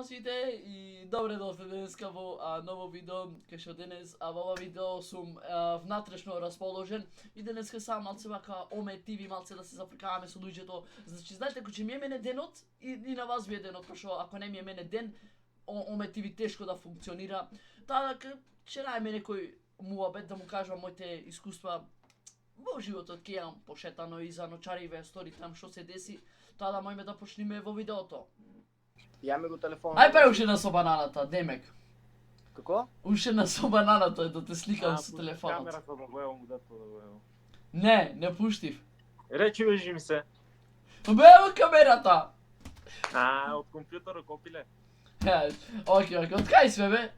Здрава сите и добре дошле денеска во ново видео, кај што денес во ова видео сум внатрешно расположен и денеска сам малце вака ометиви малце да се зафркаваме со луѓето. Значи знаете кој ќе ми е мене денот и на вас ви е денот, пошто ако не ми е мене ден, ометиви тешко да функционира. Таа ќе најме некој муабет да му кажам моите искуства во животот, ќе имам пошетано и за ночариве стори там што се деси. Тоа да мојме да почнеме во видеото. Јаме го телефонот. Ај па уште на со бананата, демек. Како? Уште на со бананата да те сликам со телефонот. Камерата да го евам, дето да го евам. Не пуштив. Речи вежи ми се. Бева камерата. Од компјутерот копиле. Окей, од кај све бе?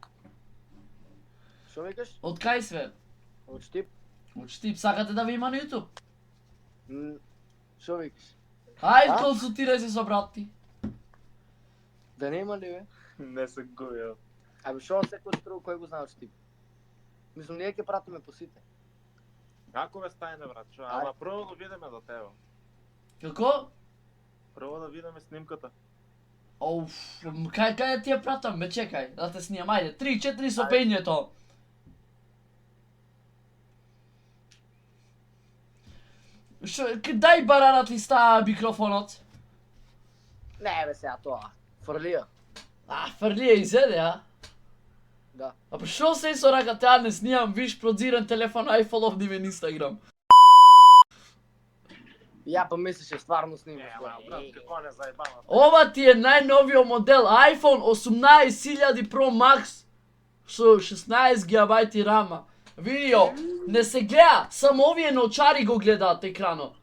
Што викаш? Од кај све? Од Штип? Од Штип, сакате да ви има на YouTube? Што викаш? Ајде консултирај се со брат ти. Да нема ли бе? Не се гоја. Абе што секој стру кој го знае од Штип? Мислам ние ќе пратиме по сите. Како ве стајне брат? Шо? Ама прво да видиме до тебе. Како? Прво да видиме снимката. Оф, кај ти ја пратам, бе чекај, да те снимам, ајде, 3-4 со пењето. Дај баранат ли става микрофонот? Не бе сега тоа. Фрлија. Фрлија изеде, а? Да. А па шо се со рака теа не снимам, виш продзиран телефон, ај фоловни ме на Инстаграм. Ја па мислеше стварно снимаш. Брат, како не заебава. Ова ти е најновиот модел iPhone 18000 Pro Max со 16 GB рама. Видио, не се гледа, само овие ночари го гледаат екранот.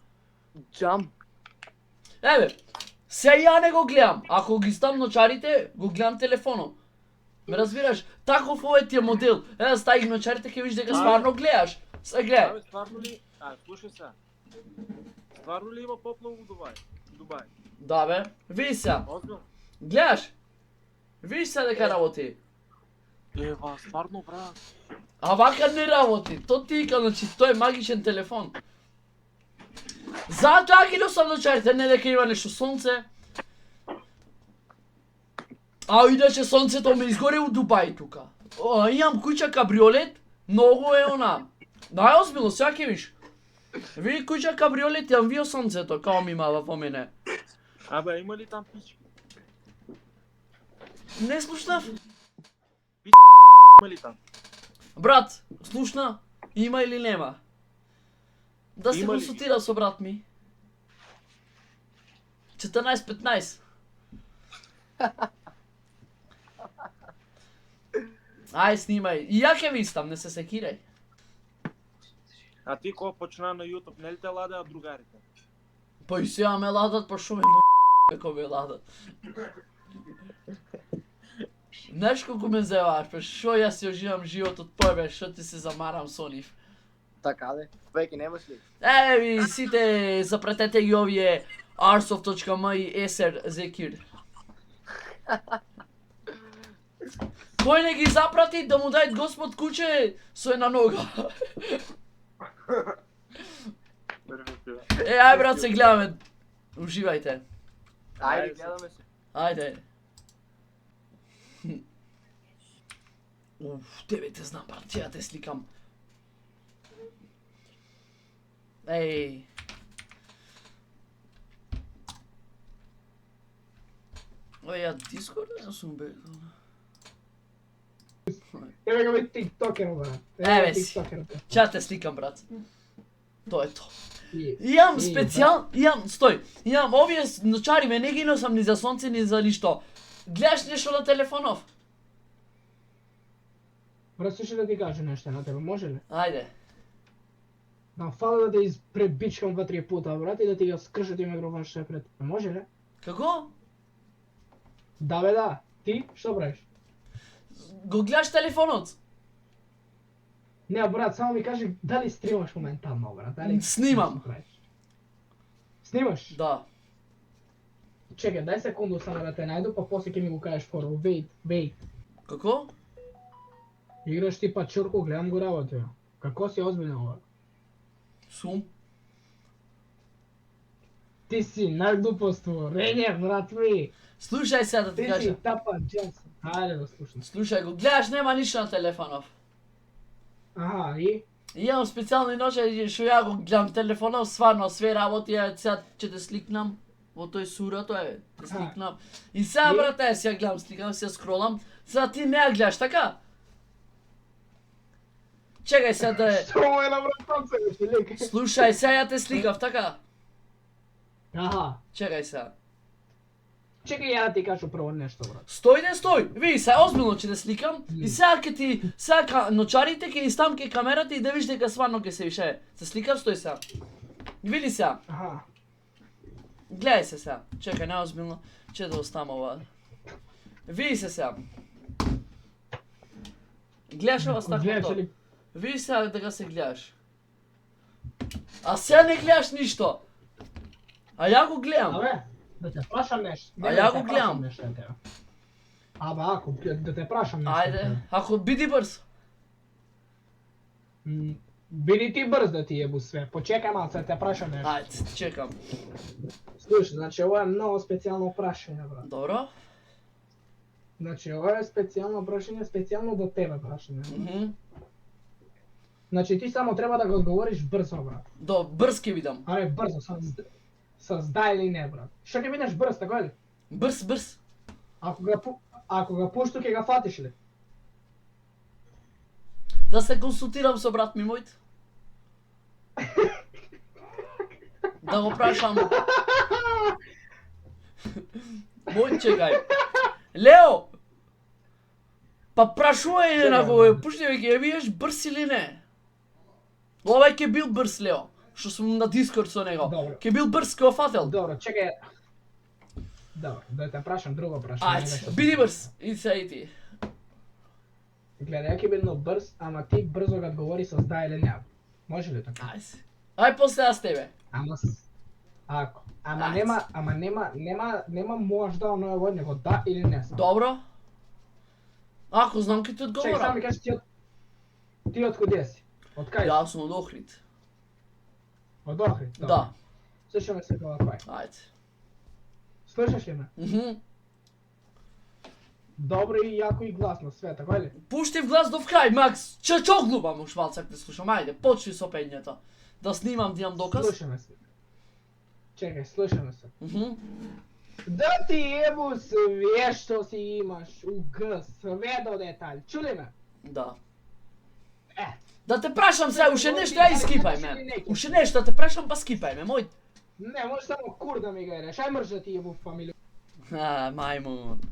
Джам. Еве, се ја не го гледам, ако ги ставам ночарите, го гледам телефонот. Ме разбираш, таков овој ти е модел. Еве, стави ги ночарите, ќе видиш дека стварно гледаш. Се гледај. Абе, стварно ли? Слушај се. Стварно ли има поплав у Дубај? Да бе, види се. Озбилно? Гледаш? Видиш се дека работи. Ева, стварно брат. А вака не работи, то ти ика, значи, тој е магичен телефон. Затоа ги носам ночарите, не дека има нешто сонце. А иначе сонцето ме изгоре у Дубај тука. Имам куќа кабриолет, многу е она. Најозбилно, сега ќе виш. Види куќа кабриолет, јам вио сонцето, као ми имава во мене. Абе, има ли там пички? Не слушнав? Има ли там? Брат, слушна? Има или нема? Да се Има ли? консултира со брат ми. 14-15. Ај, снимај. И ја ќе ви истам, не се секирај. А ти кога почна на YouTube, не ли те ладеа другарите? Па и сега ме ладат, па шо ме како ме ладат. Знаеш колку ме зеваш, па шо јас си оживам животот поебе, шо ти се замарам со нив. Така де. Веќе немаш ли? Еве ви сите запретете ги овие arsof.m и Eser Zekir. Кој не ги запрати да му дајат Господ куќе со една нога. Ај брат, се гледаме. Уживајте. Ајде, гледаме се. Ајде. Тебе те знам, брат, ја те сликам. Еј. Ја Discord не сум бе. Еве го бе тиктокер, брат. Еве си. Ќе те сликам, брат. Тоа е тоа. Имам овие ночари ме не ги носам ни за сонце ни за ништо. Гледаш нешто на телефонов? Брат, слушай да ти кажа нешто на тебе, може ли? Ајде. Фала да те изпребичкам 2-3 пута, брат, и да ти го скршат и микрофон што е пред тебе, може ли? Како? Да бе да. Ти, што правиш? Го гледаш телефонот? Не, брат, само ми кажи дали стримаш моментално, брат, дали... Снимам. Што правиш? Снимаш? Да. Чекај, дај секунду само да те најду, па после ќе ми го кажеш второ. Wait. Како? Играш ти па чурку, гледам го работи. Како си озбилно ова? Сум? Ти си најдупоство, Рене, брат ми. Слушай сега да ти Ти кажа. си тапа Джонсон. Хайде да слушам. Слушай го, гледаш нема ништо на телефонов. Аха, и? И имам специјални ножа што ја го гледам телефонов, стварно све работи, сега ќе те сликнам во тој сура, тоа е, те сликнам. И сега И? брате, ја гледам, сликам, ја скролам. Сега ти не ја гледаш, така? Чекај сега да е. Што му е на вратонце, беше лик? Слушај, сега ја те сликав, така? Аха. Чекај сега. Чекај ја да ти кажу прво нешто, брат. Стој, види се, озбилно ќе те сликам и сега ќе ти, сега ночарите ќе истам ке камерата и да видиш дека стварно ќе се више. Се сликав, стој сега. Види сега, Аха. гледај се сега. Чекај, неозбилно, ќе да оставам ова. Види се сега. Гледаш ова Гледаш стаклото? ли? Види сега дека се гледаш. А сега не гледаш ништо. А ја го гледам. Абе, да те прашам нешто. А Не, ја да го те гледам. прашам нешто на тебе. Абе, ако да те прашам нешто. Ајде, ако биди брз. Биди ти брз да ти ебу све. Почекај малце да те прашам нешто. Ајде, чекам. Слушай, значи ова е многу специјално прашање, брат. Добро? Значи ова е специјално прашање, специјално до тебе прашање. Мгм. Значи ти само треба да го одговориш брзо, брат. До, брз ќе видам. Аре, брзо, с да или не, брат. Што ќе бидеш брз, така ли? Брз. Ако го пушту, ќе го фатиш ли? Да се консултирам со брат ми мојт. Да го прашам. Мој, чекај. Лео! Па прашувај на го, пушти ќе ја видиш брз или не? Овај ќе бил брз, Лео. Што сум на Дискорд со него. Добро. Ќе бил брз, ке го фател. Добро, чекај. Добро, да те прашам друго прашање. Ајде, биди брз. И се и ти. Гледај, ја ќе бидам брз, ама ти брзо го одговори с да или не. Може ли така? Ајде. Ај после јас тебе. Ама ако. Ама Ајде. нема можда оној во него да или не само. Добро? Ако знам ќе ти Чекај, одговорам. само ми кажи ти од куде си? Од кај? Јас сум од Охрид. Од Охрид? Да. Слушаме се кога кој. Ајде. Слушаш ли ме? Мгм. Добро и јако и гласно, све, така ли? Пушти в глас до крај, Макс. Чоглуба му швалцак те слушам. Ајде, почни со пењето. Да снимам, да имам доказ. Слушаме се. Чекај, слушаме се. Мгм. Да ти ебу све што си имаш у Г, све до детаљ. Чули ме? Да. Е. Да те прашам сега, уште нешто, ај скипај ме. Уште нешто да те прашам, па скипај ме, мој. Не, може само кур да ми го едеш. Ај мрж да ти ебу фамилија. Мајмун.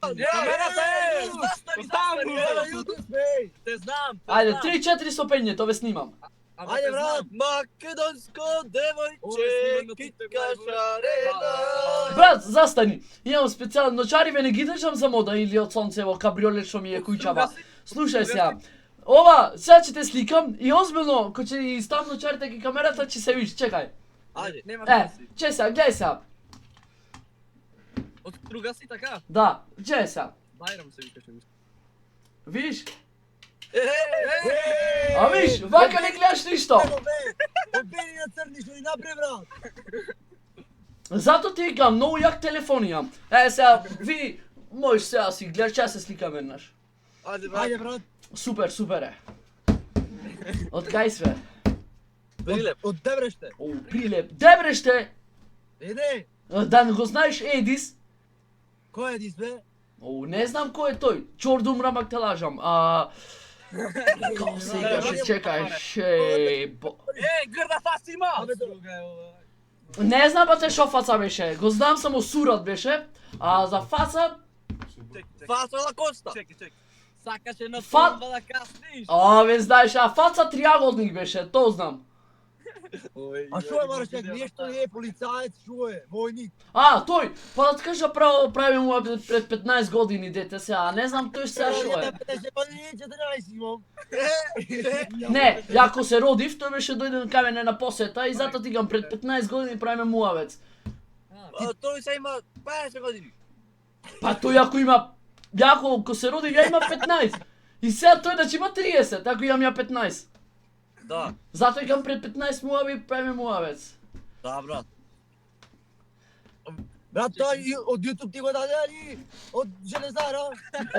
Камерата е! Оставам го! Те знам! Ајде, 3-4 со пењето, ве снимам. Ајде, брат! Македонско девојче, китка шарена! Брат, застани. Имам специјални ночари, ве не ги држам за мода или од сонце во кабриолет што ми е кујчава. Слушај сега. Ова, сега ќе те сликам и озбилно, кој ќе ставам ночарите ке камерата, ќе се видиш, чекај. Ајде, нема Че сега, гледај сега. Од друга си така? Да, че сега. Бајрам се викаше. Видиш? А виж, вака не гледаш ништо. Обени на црни што и напре, брат! Зато ти викам, многу јак телефон имам. Сега, ви, можеш сега си гледаш, ќе се сликам еднаш. Ајде, брат! Супер е. Од кај све? Прилеп. Од Дебреште. О, Прилеп. Дебреште! Еде! Да не го знаеш Едис? Кој е дис, бе? О, не знам кој е тој. Чорду мрамак те лажам. Како се викаше, чекај, Грда фаца има! Абе, друга е ова. Не знам бате шо фаца беше. Го знам само сурат беше. А за фаца... Фаца на коста. Чекай. Сакаше на Фа- турба да касниш. Ве знаеш, а фаца триаголник беше, то знам. А шо е, Маршек, нешто не е полицаец, шо е? Војник. Тој, па да ти кажа прави му пред 15 години дете сега, не знам тој сега шо е. Па не 14 имам. Не, јако се родив, тој беше дојден кај мене на посета и затоа ти гам пред 15 години правиме муавец. Тој се има 50 години. Па тој ако има, јако ко се родив ја има 15. И сега тој да ќе има 30, ако имам ја 15. Да, Затоа гам пред 15 муави правиме муавец. да, брат. Брат, той од YouTube ти го даде али од железара?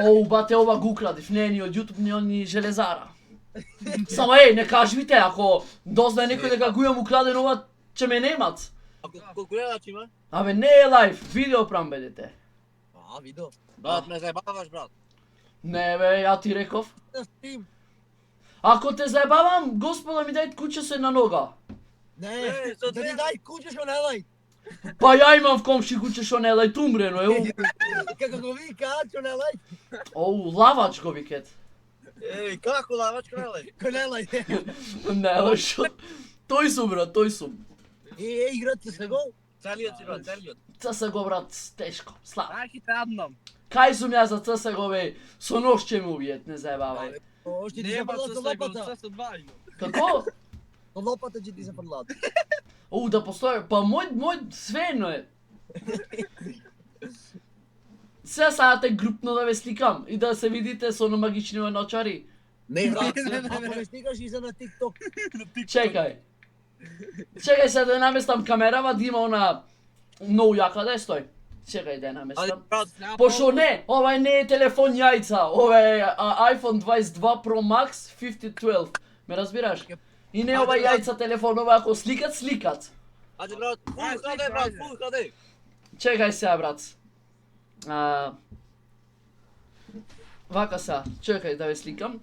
Оу, бате, ова го украдив, не е ни од YouTube, ни железара. Само еј, не кажи ми те, ако дознае некој дека го имам украден ова, ќе ме немат. Колку гледач има? Абе, не е лайв, видео прам бедете. А, видо. Брат, ме заебаваш, брат. Не бе, ја ти реков. На стрим. Ако те заебавам, господа ми дај куќе се на нога. Не, да ти дај куќе шо не дај. Па ја имам в комши куќе шо не лај тумрено, еу. Како го вика, шо не дај. Оу, лавач го викет. Еј, како лавач ко не дај? Ко не дај. Не, лај шо. Тој сум, брат, тој сум. Играт се гол? Целиот си, брат, целиот. CSGO, брат, тешко, слабо. Ах и традном. Кај сум ја за CSGO, бе, со нож ќе ме убиет, не заебавај. Оште ти се Нема фрлат со со сега, лопата. со два има. Како? Со лопата ќе ти се фрлат. Оу, да постои, па мој свено е. Сега те групно да ве сликам и да се видите со магични ночари. Не, брат, ако не стигаш и за на TikTok. Чекај. Чекај се да наместам камерава да има она многу јака да е стој. Чекај да ја наместам. брат, Пошто не, ова не е телефон јајца, ова е iPhone 22 Pro Max 5012. Ме разбираш? И не ова јајца телефон, ова ако сликат, сликат. ајде брат, фул хаде, брат, фул хаде. Чекај сега, брат. Вака сега, чекај да ве сликам.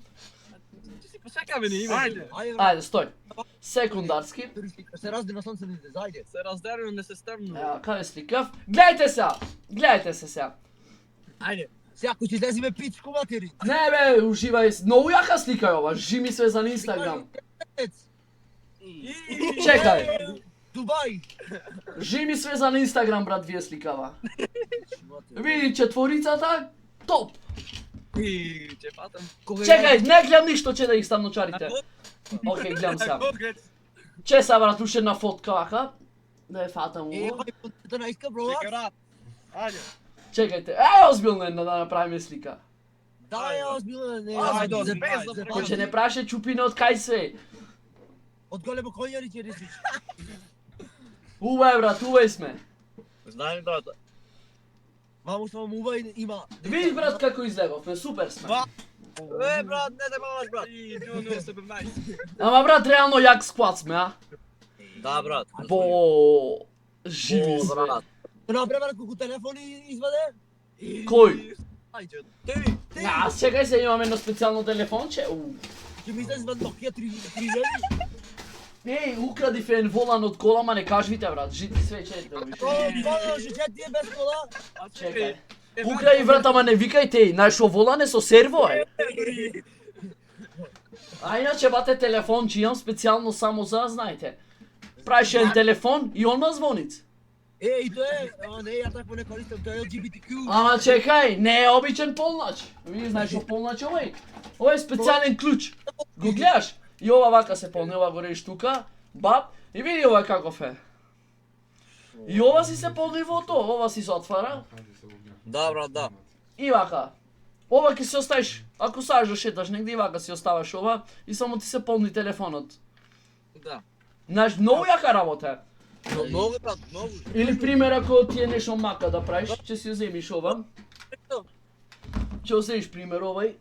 Ти си посекаве ни има. Ајде, Ајде, стој. Секундарски. се разди на сонцените, зајде. Се раздерно, не се стрмно. Ева, каде сликав? Гледајте сега! Гледајте се сега. Ајде. Сега ако ќе излезиме пичку матери. Не бе, уживај, многу јака слика е ова, жими све за Инстаграм. Чекај, Дубај. жими све за Инстаграм, брат, вие сликава. Види четворицата, топ. И, че патам. Чекај, не гледам ништо, че да их ставам ночарите. Окей, гледам сега. Че са, брат, уште една фотка вака. Да ја фатам ово. Ето на иска, бро. Декорат. Ајде. Чекајте, озбилно една да направиме слика. Да, ја озбилно, не. Ајде, за- без за- да Кој ќе не праше чупине од кај све. Од големо коњари ќе речиш. Убај, брат, убај сме. Знаем, брат. Мамо само мува има. Видиш, брат, како излеговме, супер сме. Брат, не те мамаш, брат. И, 017. Ама, брат, реално јак склад сме, а? Да, брат. Бо... Живи сме. Напре, брат, колку телефони изваде? Кој? Ајде. Ти. Аз чекај се, имам едно специјално телефонче. Ќе ми излезе вад Nokia 3000. Еј, украдив еден волан од кола, ма не кажвите, брат, жити свечете. Тоа ще ти е без кола. Чекај. Укради, брат, ама не викајте, знаеш, о волан е со серво, е. А иначе, бате, телефонче имам специјално само за, знаете. Правиш еден телефон и он ма звониц. И тоа е, не, ја такво не користам, тоа е LGBTQ. Ама чекај, не е обичен полнач. Ви знаеш о полнач овој? Ова е специјален клуч. Го гледаш? И ова вака се полне, ова го режиш тука, бап, и види ова каков е. И ова си се полни во то, ова си се отвара. Да, брат, да. И вака. Ова ќе се оставиш, ако сакаш да шеташ негде и вака си оставаш ова и само ти се полни телефонот. Да. Знаеш, многу јака работа. Многу, брат, многу. Или пример ако ти е нешто мака да правиш, ќе си ја земиш ова. Ќе оземиш пример овај.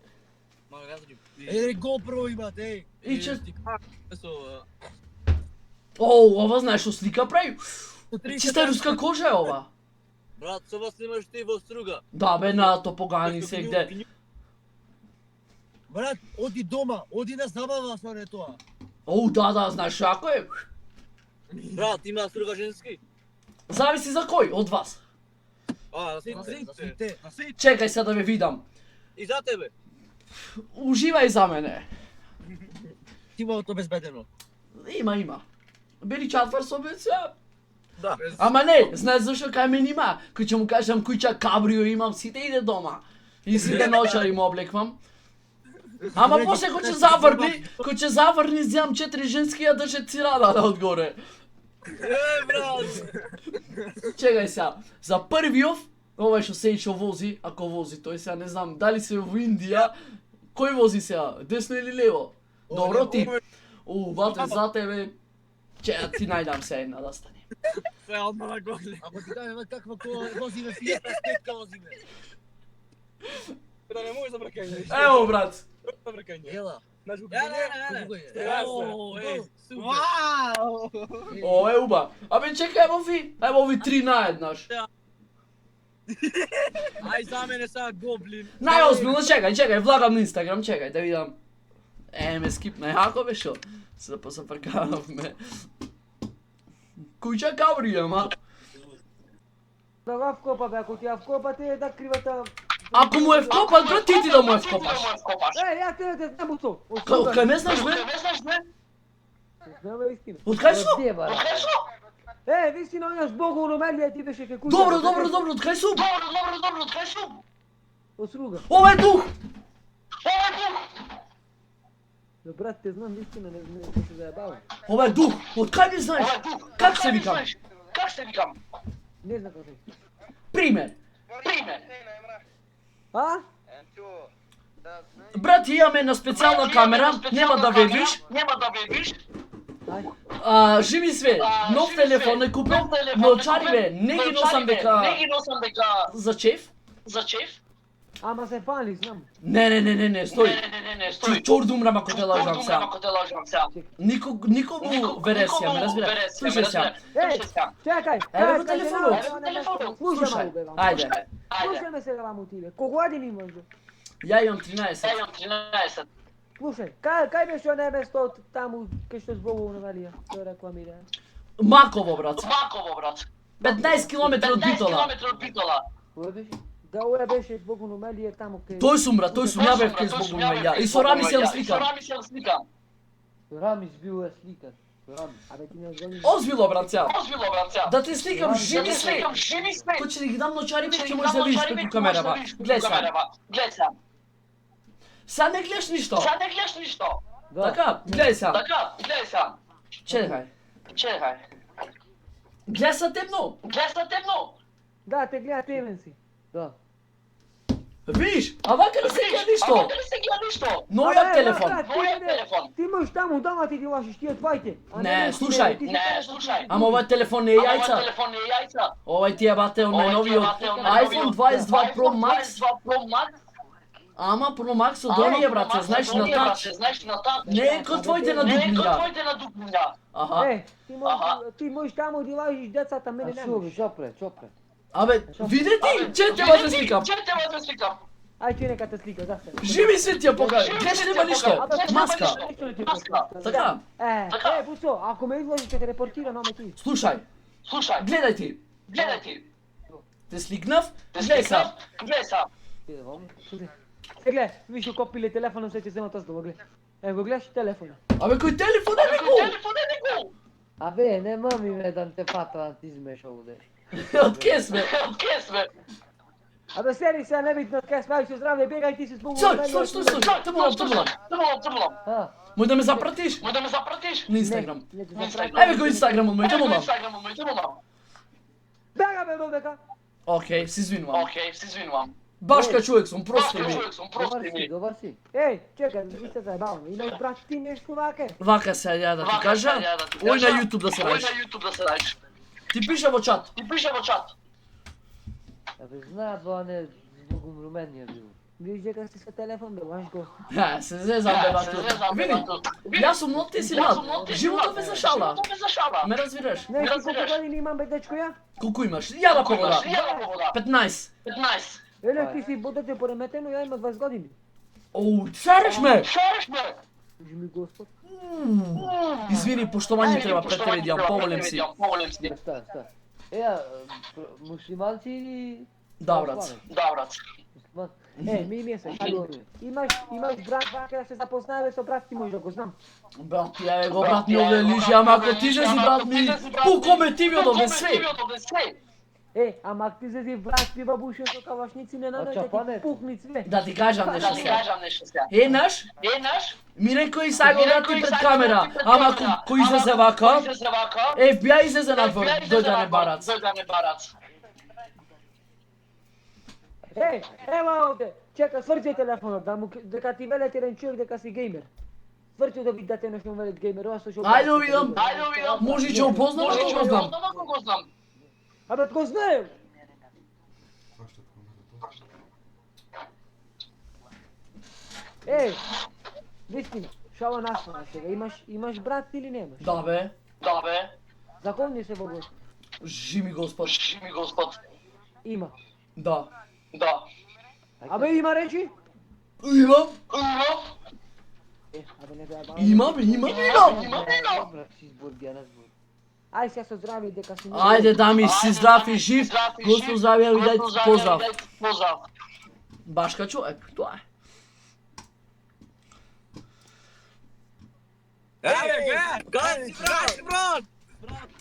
GoPro имате, И ќе... Со... Оу, ова знаеш што слика прави? Чиста руска кожа е ова. Брат, со вас снимаш ти во струга. Да бе, на топогани се где. Брат, оди дома, оди на забава со не тоа. Оу, да, знаеш ако е. Брат, има струга женски. Зависи за кој од вас. На сите. Чекај се да ве видам. И за тебе. Уживај за мене. Тимото безбедено. Има. Бери чатвар со беца. Да. Ама не, знаеш зашо кај мене има? Кој ќе му кажам куќа кабрио имам, сите иде дома. И сите ночари му облеквам. Ама после кој ќе заврни, земам 4 женски ја држе цирада одгоре. Брат. Чекај сега, за првиов, овај што сејчо вози, ако вози тој сега не знам, дали се во Индија, кој вози сега, десно или лево? Добро ти. Бате, за тебе, ќе ти најдам се една да стане. Sve odmah na gogle. Ako ti kažem kakva ko vozi na Fijeta, stetka vozi me. Da ne možeš za brkanje. Evo, brat. Za brkanje. Jela. Znaš u Ne, kako je? ne. Jasno. Ej, super. Wow! Ovo je uba. A ben čekaj, evo ovi 3 najednaš. Aj za mene sad goblin. Najozbiljno, čekaj, vlagam na Instagram, čekaj da vidim. Me skipne, jako bi šel. Se pozaprkavav me. Kuća Gabriel, ma. Da ga vkopa, be, ako ti ja vkopa, te da krivata... Ako mu je vkopan, bro, ti da mu je vkopaš. Ja te ne znam u to. Kaj me znaš, me? Znamo istina. Otkaj su? Vi si na ono zbogu ono melje, ti više ke kuća. Dobro, otkaj su? Osruga. Ovo je duh! Da, brate, znam istina, ne se zajebavam. Ovo je duh, otkaj mi znaš? Kako se vikam? Ne znam kako se. Primjer. A? Brat, imam jedna specijalna kamera, nema da vidiš. Aj. Živi sve, nov telefon je kupil, novčarive, neki nosam beka za čef. Ama se fali, znam. Ne, stoj. Ti čord umram ako te lažam sa. Nikomu veresija, me razbira. Slušaj se. Ej, čekaj. Evo ga telefonu. Slušaj Slušaj, malo, be, vam. ajde. Slušaj me se ga vam utile. Ko godin imaš, be? Ja imam 13. Slušaj, kaj beš ono mesto tamo, kaj što zbogu ono velija? To je rekla mi da. Makovo, brat. 15 km od Bitola. Ujebeš? Da ujebeš je zbogu ono melije tamo kaj... Toj sum, brat, ja bih kaj zbog ja. I so rami se slikam. Ramis bio je slikan. Ramis, a be ti ne znam. Ozbiljno, brat, ja. Da ti slikam živi sve. Ko će ti dam noćari, već će možda vidiš preko kamerama. Gled sam. Sad ne gledaš ništo. Da. Така, гледай сега. Čekaj. Гледай са темно. Da, te gleda temen si. Da. Vidiš, a vaka ne se gleda ništo. Nov jak telefon. Ti možeš tamo doma ti lažiš, ti otvajte. Ne, slušaj. Ама ovaj telefon ne je jajca. Ovaj ti je, bate, onaj novi od iPhone 22 Pro Max. Ама Pro Max od onije, brate, znaš na touch. Ne, kod tvojte na dugminja. Aha. Ti možeš tamo di lažiš djecata, mene ne možeš. Čopre. Абе, види ти, че те да сликам. Aj ti neka te slika, da se. Живи се ти ја покажа. Гледаш нема ништо. Маска. Така. Puco, ako me izložiš će te reportira na ome ti. Слушај. Гледај ти. Те сликнав. Гледај сам. Gle, viš u kopile telefonom, sve će se to zdovo, gle. Evo, gledaš telefona. Абе, кој телефон е него? Abe, ne mami me da te fata ti izmeš ovdje. Од ке сме? Abe, seri se, nebitno kaj spaviš u zdravlje, bjegaj ti se zbog... Стой, трболам. Ha, Мој да ме запратиш? На Инстаграм. ne ti zapravi. Еве го Инстаграм од мој, идемо. Bjega me dovdeka! Океј, се извинувам. Баш кај човек сум, прости ми. Dobar si. Ej, čekaj, vi ste zajebavni, imaš brat ti nešto vake? Вака се ја да ти кажа, ој на YouTube да се најдеш. Ти пише во чат. Abe, zna bo ne zbog umrumenja bilo. Viš gdje kad si sa telefon, bevaš go. Се зезам бе брату. Види, јас сум млад, ти си млад. Животот ме за шала. Ме разбираш? Ne, ti koliko godina imam be dečko ja? Колку имаш? Ја да погода. 15. Ele, ti si budete poremeteno, ja imam 20 godini. Оу, цареш ме! Kaži mi gospod. Извини, поштовање треба пред тебе да јам, поволем си. Šta? Ja, muslimanci ili... Да, брат. Musliman. Mi mjesec, imaš brat vake da se zapoznaje sa brat, ti možeš da go znam. Брат, ја го брат ми овде лижи, ама ако ти жези брат ми, пукоме ти ви од овде све. Ama ti zezi brat ti babušio sa kavašnici, ne nadajte ti puhni sve. Да ти кажам нешто сега. Еднаш, ми рекој сега брат ти пред камера, ама кој излезе вака, FBI излезе надвор, дојде не барац. Evo ovdje, čeka, svrđe telefonot, da kad ti vele ti ren čovjek da si gamer. Свърчил да ви дате на шумелец геймер, аз ще Ajde da vidim. Може че опознам, ako го знам. Абе, го знаем! Ей, висти, шала насмана сега, имаш брат или немаш? Da be. Запомни се, Богу. Živi gospod. Има. Da. Абе, има речи? Imam. Абе, не бе, Имам. Добре, си сбургена сбур. Ай, сега се здрави, дека си... Ajde Dami, si zdrav i živ. Gospod zdravija i daj pozdrav. Baš ka čovjek, to je.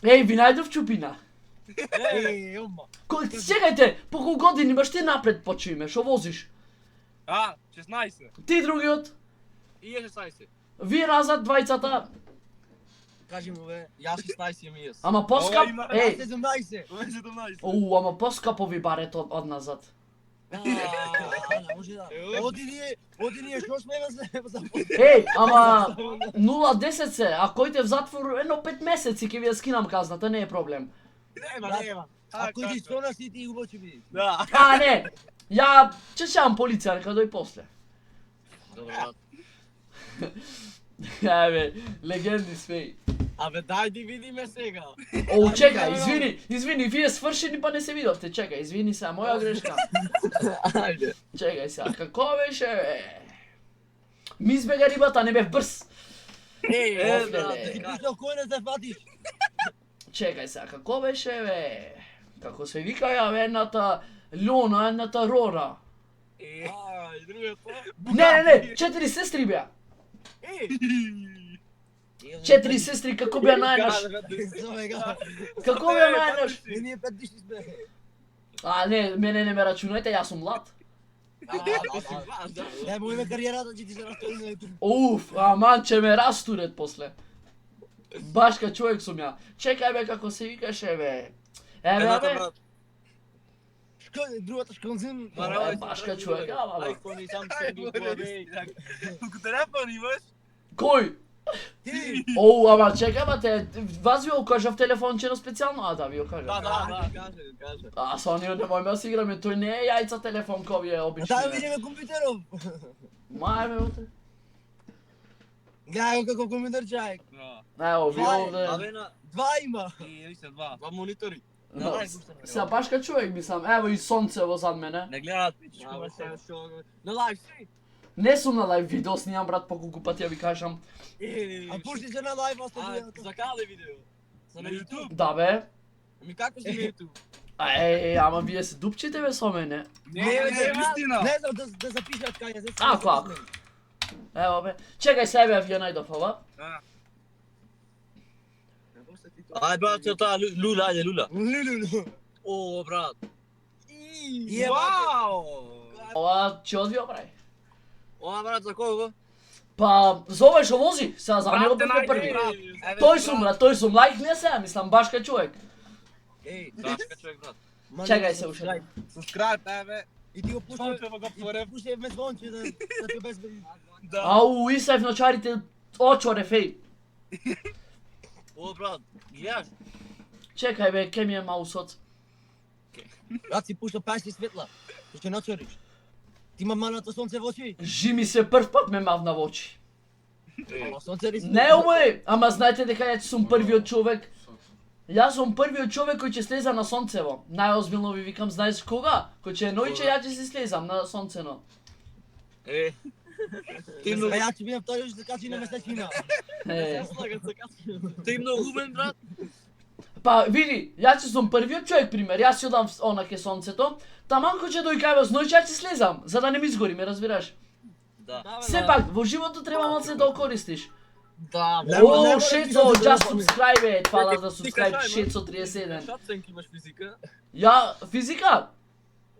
Ej, Vinajdov Čupina. Čekajte, po koliko godini imaš ti napred počime, što voziš? 16. Ti drugiот, И е 16. vi nazad dvajcata, Кажи му бе, я 16 имам и аз. ama poskap, ej, 17. 17. ama poskapovi baret od nazad. Не може да. Оди ние, що сме за Ej, ama 0-10 se, ako idete v zatvor, jedno 5 meseci, ki vi je skinam kaznata, ne je problem. Нема. Ако идиш со нас и ти го ќе видиш. Да. A ne, ja češćam policija, neka doj posle. Добре. Ebe, legendi sve. Абе дай да видиме сега. O, čekaj, izvini, vi je svršeni pa ne se vidite, čekaj, izvini se, moja greška. Ајде. Čekaj se, kako veše, mi zbega ribata, ne beh brz. Е, брат, ти пуштал кој не се фатиш. Čekaj se, kako veše, kako se vikaja едната Ljona, едната Rora. Ај, другото. Ne, 4 sestri bja. 4 sestri, kako bi ja najnaš? Kako bi ja najnaš? Ние 5 души сме. A ne, mene ne me računajte, ja sam mlad. Дай му име кариерата, че ти се настои на YouTube. Uf, aman će me rasturet posle. Baš ka čovjek sam ja. Čekaj be kako se vikaše be. Ebe, Другата шконзин. baš ka čovjek, ja baba. Айфон и Samsung и Huawei. Колко телефон имаш? Koj? Ти! Ama čekaj bate, vas vi okažav telefon će na specijalno, a da vi okažav. Да, каже. A sa onio nemoj me si igrame, to ne je jajca telefon kao je obično. Дай видиме компјутеров. Majme ute. Гледај го како компјутер човек. Evo vi ovde. Абе на... Два има. И вижте два. Два монитори. No, Sa baš ka čovjek bi sam, evo i Soncevo zad mene. Не гледат пичко. На лайв си. Ne sam na live video snijam brat, pa koliko put ja vi kažem. А пушти се на лайв, аз те За кале видео? За на YouTube? Da be. Ами како си на YouTube? Ama vi se dupčite be sa mene. Не знам да запишат кај се. A, kako? Evo be. Čekaj sebe vi je najdopava. Ај брат, ќе таа лула, ајде лула. Лулу. О, брат. Вау! Ova će odvio braj. Ова брат за кого? Pa zoveš o vozi, sada za njega bilo prvi. Toj sum, like ne se, mislim, baš ka čovjek. Ей, Дашка човек брат. Čekaj se uše. Subscribe, еве. И ти го пушти вместо звонче да те безбедни. Au, Isaf noćarite očore fej. О, брат, гледаш? Čekaj be, kem je mausoc. Брат си пушта пашни светла. Што ќе начориш. Ти има малото сонце во очи. Žimi se prv pat me mavna v oči. Ало сонце ли? Ne umoj, ama znajte дека ja sam prvi od čovjek. Ja sam prvi od čovjek koji će sleza na soncevo. Najozbiljno vi vikam, znaš koga? Ko će noće, ja će se slezam na sonceno. Е. Ти много... Ја ќе бидам втори што качи на месечина. Ти много умен, брат. Pa vidi, ja ću sam prvi od čovjek primjer, ja si odam onake soncето, taman ko će doj kaj vas noć, ja će slezam, za da ne mi izgori, me razbiraš? Да. Sve pak, vo životu treba malo se da okoristiš. Да, O, Šeco, just subscribe, hvala za subscribe, Šeco 37. Šta ocenki imaš fizika? Ja, fizika?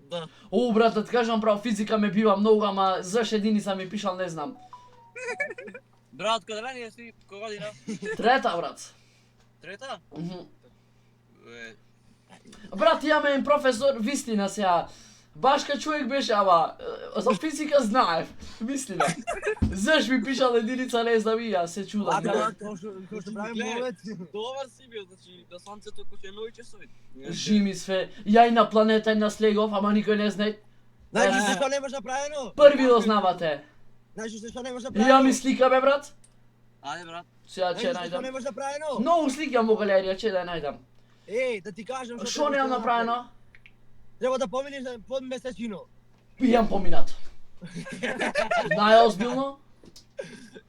Да. O, brat, da ti kažem pravo, fizika me biva mnogo, ama zaš jedinica mi pišal, ne znam. Брат, къде ли си? Кога година? Treta, brat. Трета? Mhm. Е, Brat, ja me profesor, vistina se ja, Баш ка човек беше, ама за физика знаев, мислиме. Заш ми пишал единица, не знам и јас се чудам. брат, како што правиме овет. Добар си бил, значи до сонцето кој е нови часови. Жими све, ја и на планета и на слегов, ама никој не знае. Знаеш ли што немаш направено? Први дознавате. Знаеш ли што немаш Ја направено? ми слика бе брат. Ајде брат. Сега ќе Знаеш ли што најдам. немаш направено? Многу слики во галерија, ќе да ја најдам. Еј, да ти кажам Што немам направено? Треба да поминеш под месечино. Имам поминато. Најозбилно?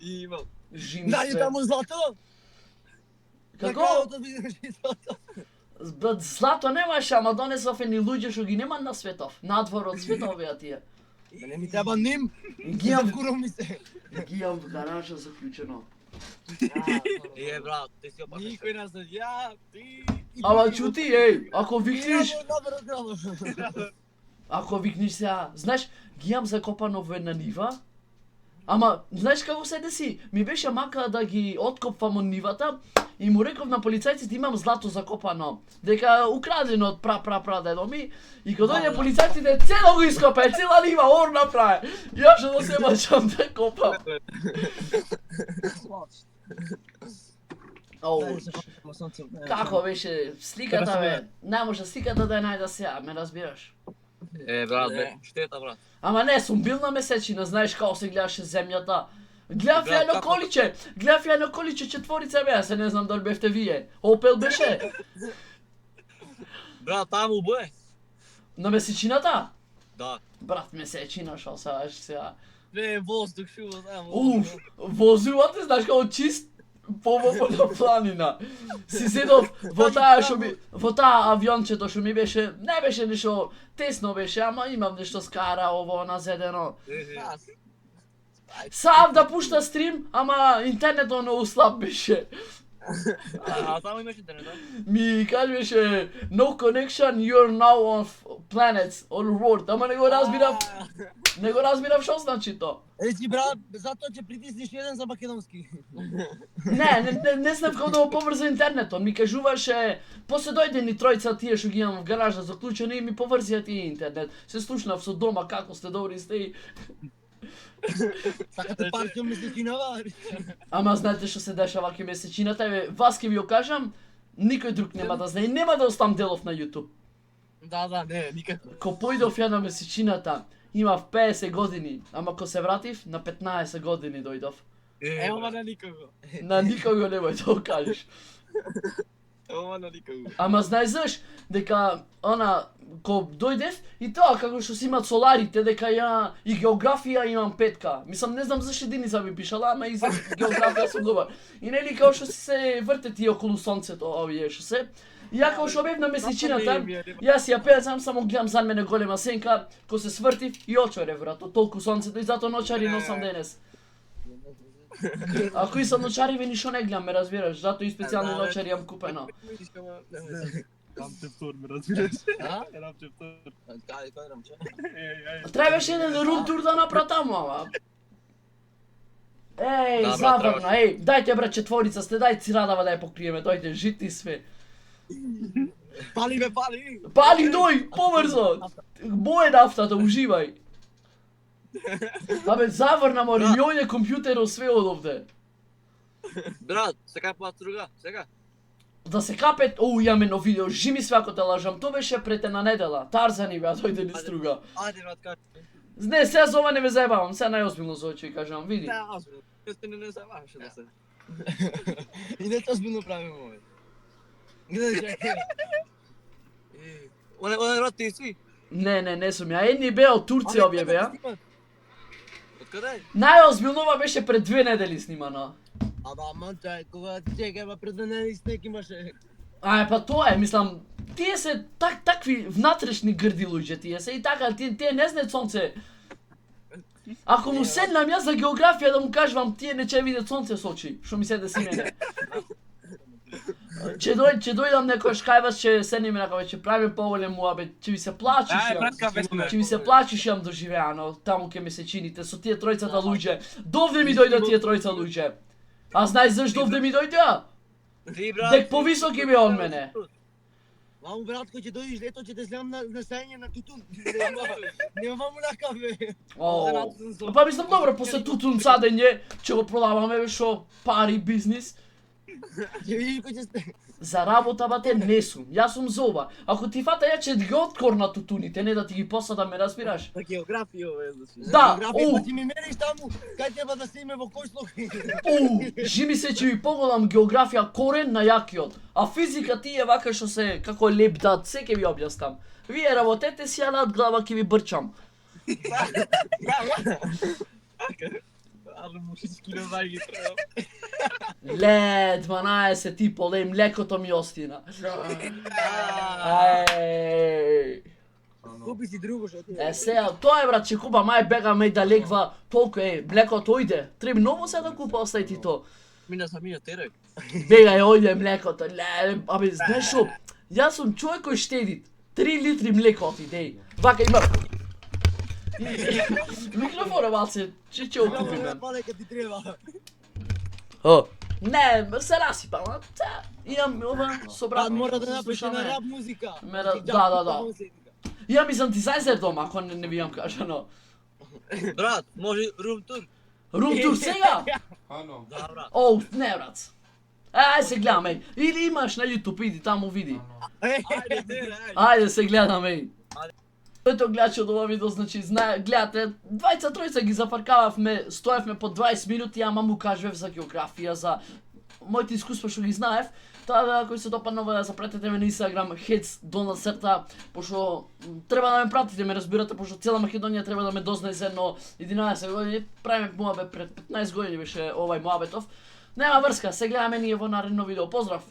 И имам. Жими Дај све. таму злато. На Како? крајот видиш злато. Брат, злато немаше, ама донесов едни луѓе што ги нема на светов. Надвор од световија тие. Да не ми треба ним. Ги имам, Гурам ми се. ги имам в гаража заклучено. Е брат, ти си опак. Никој нас не ја, ти. Ама чути, еј, ако викнеш, Добро. ако викнеш сега, знаеш, ги имам закопано во една нива, ама, знаеш како се деси? Ми беше мака да ги откопвам од нивата и му реков на полицајците имам злато закопано, дека украдено од прадедо ми и кога дојде полицајците цело го ископе, цела нива ор направи. Јас што да се мачам да копам. Оу, како беше сликата бе? Не може сликата да ја најда сега, ме разбираш? Е брат, бе, штета брат. Ама не, сум бил на месечина, знаеш како се гледаше земјата. Гледав ја Брат, едно како? количе, гледав ја едно количе четворица беа, се не знам дали бевте вие. Опел беше Брат, таму бе. на месечината? Да. Брат, месечина, шо сега. Бе, воздух, шумо, знам. Уф, возувате, знаеш како чист повопо на планина. Си седов во таа што ми, во таа авиончето што ми беше, не беше ништо тесно беше, ама имам нешто скара ово назедено. Сав да пушта стрим, ама интернетот многу слаб беше. А таму имаш интернет, да? Ми кажеше no connection, you're now on planets on world, ама не го разбирав. Не го разбирав што значи то. Речи брат, затоа ќе притиснеш еден за македонски. Не знам како да го поврза интернетот. Ми кажуваше, после дојде ни тројца тие што ги имам в гаража заклучени и ми поврзија тие интернет. Се слушнав со дома како сте добри сте и... Сакате партија месечинава? Ама знаете што се дешава ке месечината, еве, вас ке ви го кажам, никој друг нема да знае, нема да оставам делов на YouTube. Да, не, никако. Ко појдов ја на месечината, имав 50 години, ама ко се вратив, на 15 години дојдов. Ема на никого. На никого немој да го кажеш. Ема на никого. Ама знаеш заш, дека, ко дојдев, и тоа, како што си имат соларите, дека ја и географија имам 5-ка. Мислам, не знам зашто единица ми пишала, ама и за географија сум добар. И нели, како што се вртет и околу сонцето, овие што се. И ја како што бев на месечината, јас ја пејам, само гледам зад мене голема сенка, ко се свртив и очоре врато, толку сонцето и затоа ночари носам денес. Ако и сам ночари, ви ништо не гледам, ме разбираш, затоа и специјални ночари имам купено. Рамчевтор, ме разбираш? А? Рамчевтор. Кај рамче? Требаше еден рум тур да направ таму, ама. Еј, Да, брат, забавно, еј, дајте брат четворица сте, дајте си радава да ја покриеме, дојде, жити све. Пали ме, пали! Пали дој, побрзо! Моје нафтата, уживај. Абе, заврна мори, ми ојде компјутерот све од овде. Брат, сега патруга, сега. Да се капе, јаме едно видео, жими све ако те лажам, то беше пред една недела, Тарзани беа, дојде ни струга. Ајде брат, кажи. Не, сега за ова не ме заебавам, сега најозбилно за очи кажам, види. Да, озбилно. Не забаваше да се. И не тоа збилно правиме овој. Гледај чекај. Оне брат, ти си? Не сум ја, едни беа од Турција овие беа. Од каде? Најозбилно ова беше пред 2 недели снимано. Ама манчај, кога чекај, ма пред мене снег имаше. Па тоа е, мислам, тие се такви внатрешни грди луѓе тие се и така, тие не знаат сонце. Ако му седнам јас за географија да му кажувам, тие не ќе видат сонце со очи, што ми се деси мене. Ќе дојдам некојаш кај вас, ќе седнеме на кај ќе правиме поголем муабет, ќе ви се плачиш јам. Ќе ви се плачиш јам доживеано, таму ке месечините со тие тројцата луѓе. Довде ми дојдат тие тројца луѓе. А знаеш зашто довде ми дојдеа? Ти брат. Дек повисоки беа од мене. Мамо, братко, ќе дојдеш лето, ќе те знам на сење на тутун. Немам на кафе. О, па мислам добро, после тутун садење, ќе го продаваме шо пари бизнис. Ќе видиш кој ќе сте. За работа, бате, не сум. Јас сум за ова. Ако ти фата, ја ќе ги откорна тутуните, не да ти ги посадам, ме разбираш? За географија, бе, значи. Да, Географија, у, па ти ми мериш таму, кај треба да се име во кој слог. жи се ќе ви поголам географија корен на јакиот. А физика тие вака што се како лепдат, се ќе ви објаснам. Вие работете си, ја над глава ќе ви брчам. Али мушички на зајги треба. Ле, 12 ти поле, млекото ми остина. Ај. Купи си друго што ти. Сега, тоа е брат, че купа, мај бегаме и да легва толку, млекото ојде. Треба ново се да купа, остај ти то. Мина терек. Бегај, ојде млекото, ле, абе, знаеш шо, јас сум човек кој штеди 3 литри млеко отиде. Вака има... Микрофона малце, ќе го купиме. Палека ти треба. О, не, се расипа, ма, имам ова со брат. Брат, мора да напише на рап музика. Да. Имам и синтезайзер дома, ако не ви имам кажано. Брат, може рум тур. Рум тур сега? Да, брат. О, не брат. Ај се гледаме. Или имаш на YouTube, иди таму види. Ајде, ајде. Ајде се гледаме. Ето гледачи од ова видео, значи, гледате, двајца тројца ги зафаркававме, стоевме по 20 минути, ама му кажував за географија, за моите искуства што ги знаев. Таа да, кој се допаднува да запретете ме на Instagram, hits_, пошто треба да ме пратите, ме разбирате, пошто цела Македонија треба да ме дознае за едно 11 години, правиме муабет пред 15 години беше овај муабетов. Нема врска, се гледаме ние во наредно видео, поздрав!